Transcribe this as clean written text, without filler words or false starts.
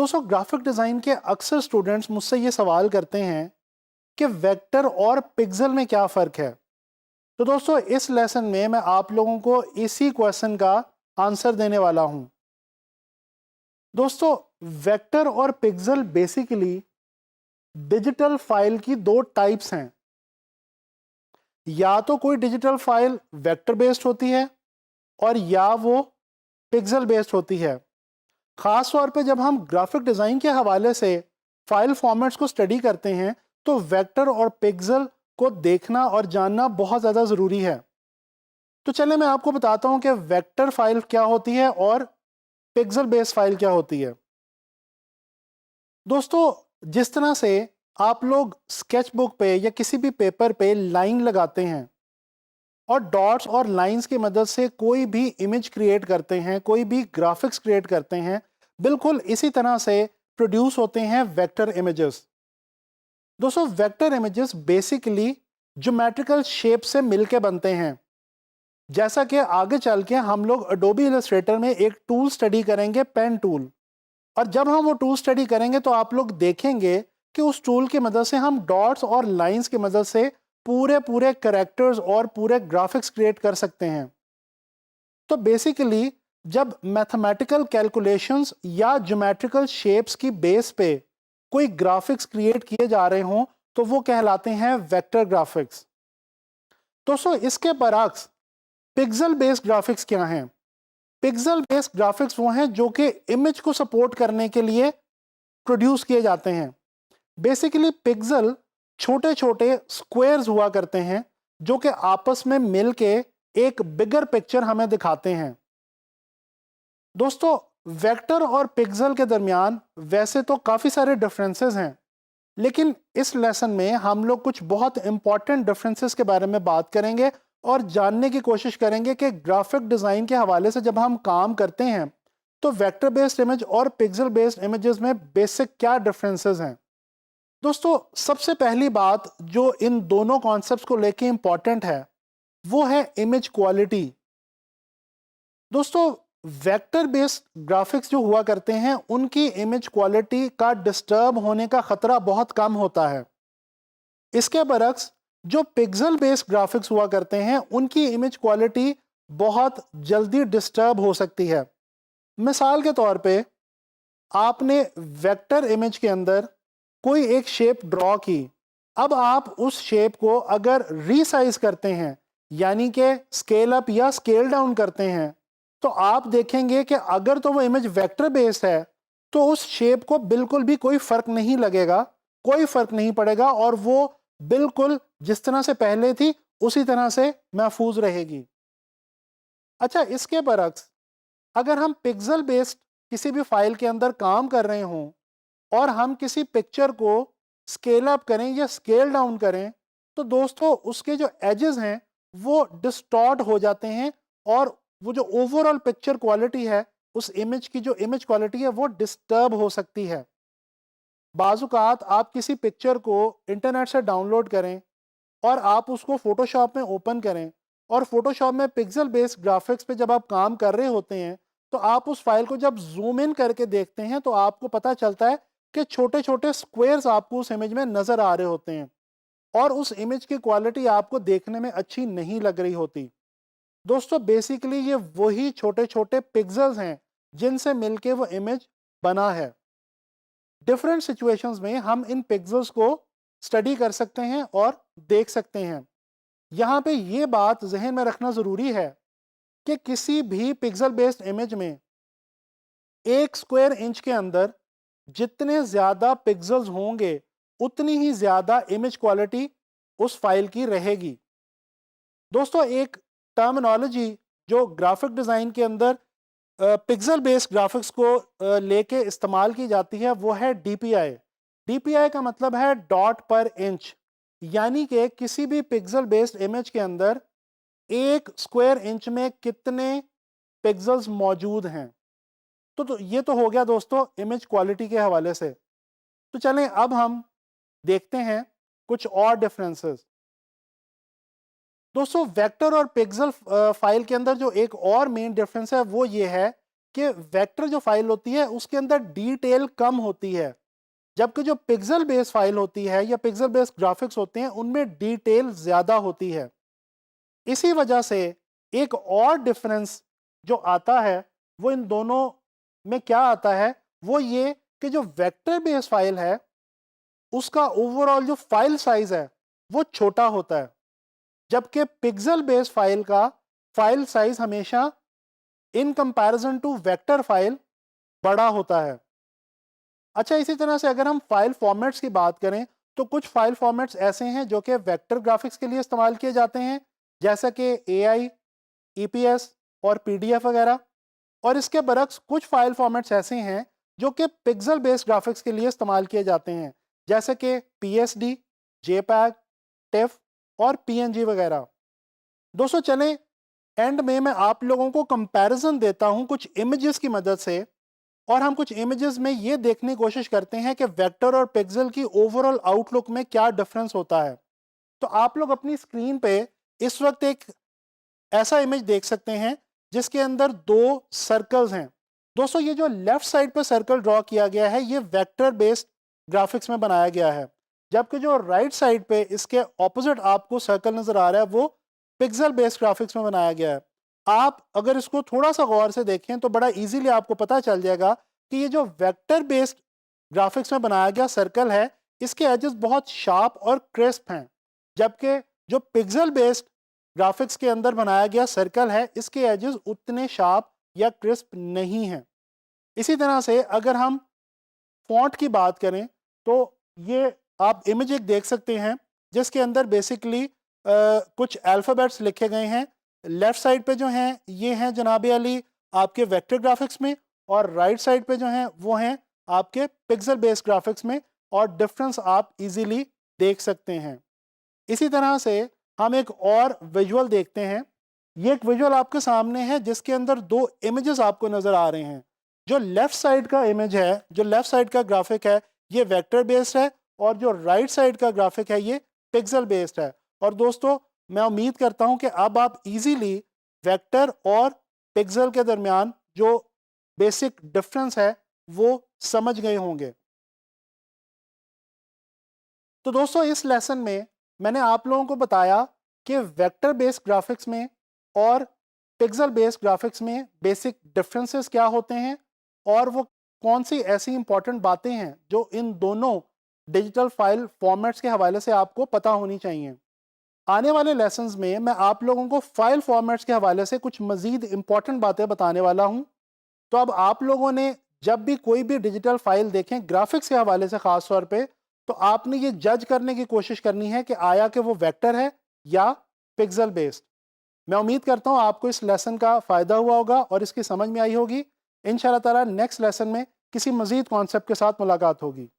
दोस्तों graphic design के अक्सर स्टूडेंट्स मुझसे ये सवाल करते हैं कि वेक्टर और पिक्सल में क्या फ़र्क है। तो दोस्तों इस लेसन में मैं आप लोगों को इसी क्वेश्चन का आंसर देने वाला हूं। दोस्तों वेक्टर और पिक्सल बेसिकली डिजिटल फाइल की दो टाइप्स हैं। या तो कोई डिजिटल फाइल वेक्टर बेस्ड होती है और या वो पिक्सल बेस्ड होती है। खास तौर पे जब हम ग्राफिक डिज़ाइन के हवाले से फाइल फॉर्मेट्स को स्टडी करते हैं तो वेक्टर और पिक्सल को देखना और जानना बहुत ज़्यादा ज़रूरी है। तो चलिए मैं आपको बताता हूं कि वेक्टर फाइल क्या होती है और पिक्सल बेस्ड फाइल क्या होती है। दोस्तों जिस तरह से आप लोग स्केच बुक पे या किसी भी पेपर पे लाइन लगाते हैं और डॉट्स और लाइंस की मदद से कोई भी इमेज क्रिएट करते हैं, कोई भी ग्राफिक्स क्रिएट करते हैं, बिल्कुल इसी तरह से प्रोड्यूस होते हैं वेक्टर इमेजेस। दोस्तों vector images basically geometrical shape से मिलके बनते हैं। जैसा कि आगे चल के हम लोग अडोबी इलस्ट्रेटर में एक टूल स्टडी करेंगे, पेन टूल। और जब हम वो टूल स्टडी करेंगे तो आप लोग देखेंगे कि उस टूल की मदद से हम डॉट्स और लाइंस की मदद से पूरे पूरे कैरेक्टर्स और पूरे ग्राफिक्स क्रिएट कर सकते हैं। तो बेसिकली जब मैथमेटिकल कैलकुलेशंस या ज्योमेट्रिकल शेप्स की बेस पे कोई ग्राफिक्स क्रिएट किए जा रहे हों तो वो कहलाते हैं वेक्टर ग्राफिक्स। दोस्तों इसके बरअक्स पिक्सल बेस्ड ग्राफिक्स क्या हैं? पिक्सल बेस्ड ग्राफिक्स वो हैं जो कि इमेज को सपोर्ट करने के लिए प्रोड्यूस किए जाते हैं। बेसिकली पिक्सल छोटे छोटे स्क्वायर्स हुआ करते हैं जो कि आपस में मिलके एक बिगर पिक्चर हमें दिखाते हैं। दोस्तों वेक्टर और पिक्सल के दरमियान वैसे तो काफ़ी सारे डिफरेंसेस हैं, लेकिन इस लेसन में हम लोग कुछ बहुत इंपॉर्टेंट डिफरेंसेस के बारे में बात करेंगे और जानने की कोशिश करेंगे कि ग्राफिक डिज़ाइन के हवाले से जब हम काम करते हैं तो वेक्टर बेस्ड इमेज और पिक्सल बेस्ड इमेजेस में बेसिक क्या डिफरेंसेस हैं। दोस्तों सबसे पहली बात जो इन दोनों कॉन्सेप्ट्स को लेके इंपॉर्टेंट है वो है इमेज क्वालिटी। दोस्तों वेक्टर बेस्ड ग्राफिक्स जो हुआ करते हैं उनकी इमेज क्वालिटी का डिस्टर्ब होने का खतरा बहुत कम होता है। इसके बरक्स जो पिक्सल बेस्ड ग्राफिक्स हुआ करते हैं उनकी इमेज क्वालिटी बहुत जल्दी डिस्टर्ब हो सकती है। मिसाल के तौर पे आपने वेक्टर इमेज के अंदर कोई एक शेप ड्रॉ की। अब आप उस शेप को अगर रीसाइज करते हैं यानी कि स्केल अप या स्केल डाउन करते हैं तो आप देखेंगे कि अगर तो वो इमेज वेक्टर बेस्ड है तो उस शेप को बिल्कुल भी कोई फर्क नहीं लगेगा, कोई फर्क नहीं पड़ेगा और वो बिल्कुल जिस तरह से पहले थी उसी तरह से महफूज रहेगी। अच्छा इसके बरक्स अगर हम पिक्सल बेस्ड किसी भी फाइल के अंदर काम कर रहे हों और हम किसी पिक्चर को स्केल अप करें या स्केल डाउन करें तो दोस्तों उसके जो एजेस हैं वो डिस्टॉर्ट हो जाते हैं और वो जो ओवरऑल पिक्चर क्वालिटी है उस इमेज की जो इमेज क्वालिटी है वो डिस्टर्ब हो सकती है। बाजुकात आप किसी पिक्चर को इंटरनेट से डाउनलोड करें और आप उसको फोटोशॉप में ओपन करें और फोटोशॉप में पिक्सल बेस्ड ग्राफिक्स पे जब आप काम कर रहे होते हैं तो आप उस फाइल को जब जूम इन करके देखते हैं तो आपको पता चलता है कि छोटे छोटे स्क्वायर्स आपको उस इमेज में नजर आ रहे होते हैं और उस इमेज की क्वालिटी आपको देखने में अच्छी नहीं लग रही होती। दोस्तों बेसिकली ये वही छोटे छोटे पिक्सल्स हैं जिनसे मिलके वो इमेज बना है। डिफरेंट सिचुएशंस में हम इन पिक्सल्स को स्टडी कर सकते हैं और देख सकते हैं। यहाँ पे ये बात जहन में रखना ज़रूरी है कि किसी भी पिक्सल बेस्ड इमेज में एक स्क्वायर इंच के अंदर जितने ज़्यादा पिक्सल्स होंगे उतनी ही ज़्यादा इमेज क्वालिटी उस फाइल की रहेगी। दोस्तों एक टर्मिनोलॉजी जो ग्राफिक डिज़ाइन के अंदर पिक्सल बेस्ड ग्राफिक्स को लेके इस्तेमाल की जाती है वो है डीपीआई। डीपीआई का मतलब है डॉट पर इंच, यानी कि किसी भी पिक्सल बेस्ड इमेज के अंदर एक स्क्वायर इंच में कितने पिक्सल्स मौजूद हैं। तो ये तो हो गया दोस्तों इमेज क्वालिटी के हवाले से। तो चलें अब हम देखते हैं कुछ और डिफरेंसेस। दोस्तों वेक्टर और पिक्सल फाइल के अंदर जो एक और मेन डिफरेंस है वो ये है कि वेक्टर जो फाइल होती है उसके अंदर डिटेल कम होती है, जबकि जो पिक्सल बेस्ड फाइल होती है या पिक्सल बेस्ड ग्राफिक्स होते हैं उनमें डिटेल ज़्यादा होती है। इसी वजह से एक और डिफरेंस जो आता है वो इन दोनों में क्या आता है, वो ये कि जो वेक्टर बेस्ड फाइल है उसका ओवरऑल जो फाइल साइज है वो छोटा होता है, जबकि पिक्सल बेस्ड फाइल का फाइल साइज हमेशा in comparison to vector file बड़ा होता है। अच्छा, इसी तरह से अगर हम फाइल फॉर्मेट्स की बात करें तो कुछ फाइल फॉर्मेट्स ऐसे हैं जो कि वेक्टर ग्राफिक्स के लिए इस्तेमाल किए जाते हैं, जैसा कि AI, EPS और PDF वगैरह। और इसके बरक्स कुछ फाइल फॉर्मेट्स ऐसे हैं जो कि पिक्सल बेस्ड ग्राफिक्स के लिए इस्तेमाल किए जाते हैं, जैसे कि PSD, JPEG, TIFF और PNG वगैरह। दोस्तों चलें एंड में मैं आप लोगों को कंपैरिजन देता हूं कुछ इमेजेस की मदद से, और हम कुछ इमेजेस में ये देखने की कोशिश करते हैं कि वेक्टर और पिक्सल की ओवरऑल आउटलुक में क्या डिफरेंस होता है। तो आप लोग अपनी स्क्रीन पे इस वक्त एक ऐसा इमेज देख सकते हैं जिसके अंदर दो सर्कल्स हैं। दोस्तों ये जो लेफ्ट साइड पे सर्कल ड्रॉ किया गया है ये वेक्टर बेस्ड ग्राफिक्स में बनाया गया है, जबकि जो राइट साइड पे इसके ऑपोजिट आपको सर्कल नजर आ रहा है वो पिक्सल बेस्ड ग्राफिक्स में बनाया गया है। आप अगर इसको थोड़ा सा गौर से देखें तो बड़ा इजीली आपको पता चल जाएगा कि ये जो वेक्टर बेस्ड ग्राफिक्स में बनाया गया सर्कल है इसके एजेस बहुत शार्प और क्रिस्प हैं, जबकि जो पिक्सल बेस्ड ग्राफिक्स के अंदर बनाया गया सर्कल है इसके एजेस उतने शार्प या क्रिस्प नहीं हैं। इसी तरह से अगर हम फॉन्ट की बात करें तो ये आप इमेज एक देख सकते हैं जिसके अंदर बेसिकली कुछ अल्फ़ाबेट्स लिखे गए हैं। लेफ्ट साइड पे जो हैं ये हैं जनाब अली आपके वेक्टर ग्राफिक्स में, और राइट साइड पे जो हैं वो हैं आपके पिक्सल बेस्ड ग्राफिक्स में, और डिफरेंस आप इजीली देख सकते हैं। इसी तरह से हम एक और विजुअल देखते हैं। ये एक विजुअल आपके सामने है जिसके अंदर दो इमेजेस आपको नज़र आ रहे हैं। जो लेफ्ट साइड का इमेज है, जो लेफ्ट साइड का ग्राफिक है ये वेक्टर बेस्ड है, और जो राइट साइड का ग्राफिक है ये पिक्सल बेस्ड है। और दोस्तों मैं उम्मीद करता हूं कि अब आप इजीली वेक्टर और पिक्सल के दरमियान जो बेसिक डिफरेंस है वो समझ गए होंगे। तो दोस्तों इस लेसन में मैंने आप लोगों को बताया कि वेक्टर बेस्ड ग्राफिक्स में और पिक्सल बेस्ड ग्राफिक्स में बेसिक डिफरेंसेस क्या होते हैं, और वो कौन सी ऐसी इंपॉर्टेंट बातें हैं जो इन दोनों डिजिटल फाइल फॉर्मेट्स के हवाले से आपको पता होनी चाहिए। आने वाले लेसन्स में मैं आप लोगों को फाइल फॉर्मेट्स के हवाले से कुछ मज़ीद इंपॉर्टेंट बातें बताने वाला हूं। तो अब आप लोगों ने जब भी कोई भी डिजिटल फाइल देखें ग्राफिक्स के हवाले से ख़ास तौर पे, तो आपने ये जज करने की कोशिश करनी है कि आया कि वो वेक्टर है या पिक्सल बेस्ड। मैं उम्मीद करता हूँ आपको इस लेसन का फ़ायदा हुआ होगा और इसकी समझ में आई होगी। इंशाअल्लाह ताला नेक्स्ट लेसन में किसी मज़ीद कॉन्सेप्ट के साथ मुलाकात होगी।